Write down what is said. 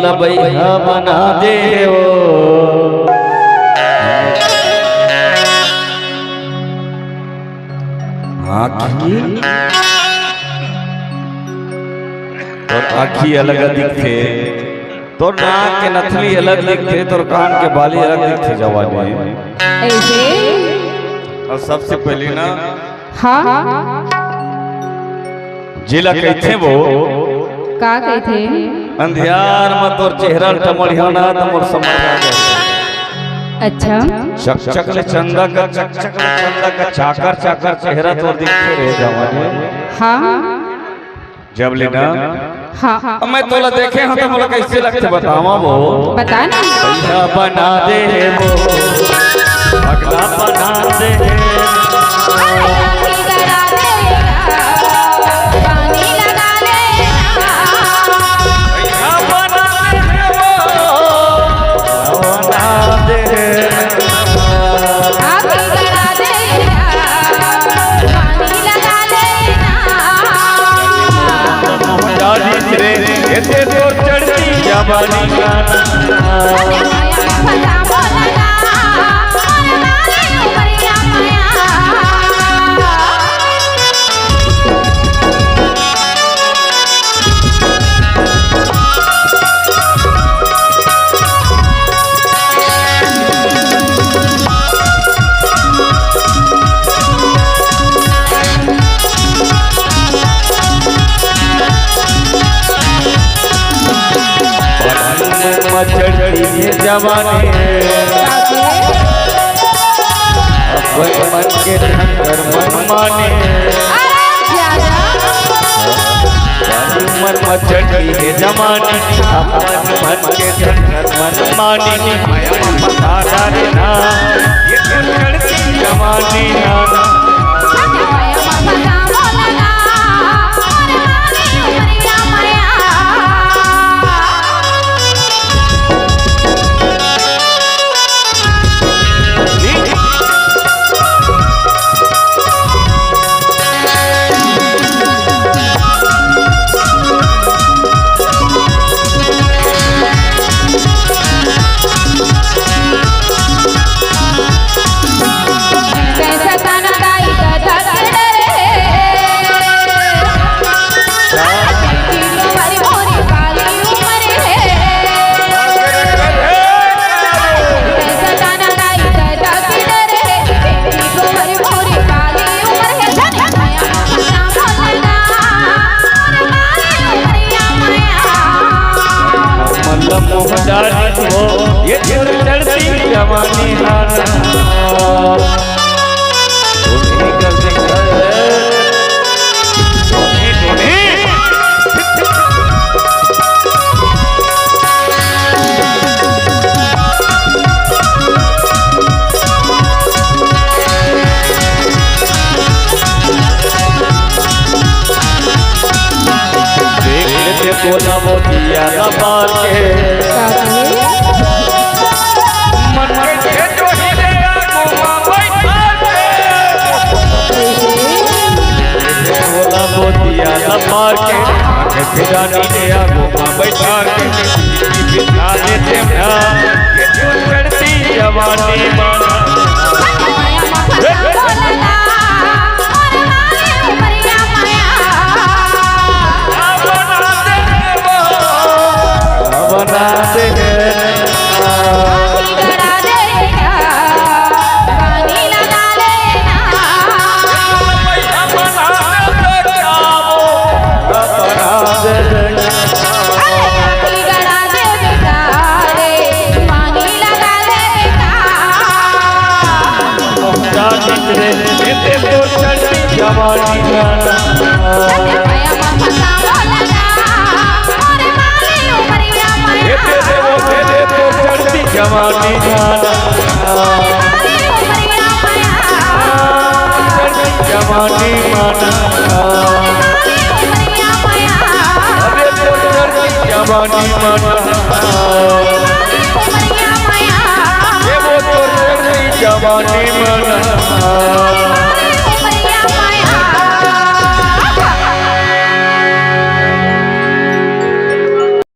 लबैया बना दे वो आँखी और आँखी अलग दिखते तो नाक के नथली अलग दिखते तो कान के बाली अलग दिखते जवानी ऐसे। और सबसे पहले ना हाँ जिला कहते वो का कहते अंधियार मत और चेहरा टमड़िया ना तमोर समझ आ जाए। अच्छा चक चक ले चंदा का चक चक ले चंदा का चाकर चाकर चेहरा तो दिखते रहे जवानी। हाँ जब लेना हाँ अब मैं तोला देखे हूं तो मोला कैसे लगते बतावा वो बता ना। भैया बना दे वो अगला बना दे पानी लगा लेना भैया बना दे वो बना दे आँखें गड़ा देना पानी लगा लेना दादी रे ऐसे तो चढ़ती जवानी गाना चढ़ती जवानी मन के धनकर मन माने मन चढ़ती है जवानी मन के धनकर मन माने बता देना ये चढ़ती जवानी ये चढ़ती जवानी बोला मोतिया पार के मन के जो हिले आगुमा बैठा के बोला मोतिया पार के फिरानी ने आगुमा बैठा के बिठा देते ये जो चढ़ती जवानी माना बना दे आँखें गड़ा देना पानी लगा लेना बना दे आँखें गड़ा देना रे पानी लगा लेना तो चढ़ती जवानी गाना जवानी गाना जवानी माना अरे तो जवानी माना ये वो तो जवानी माना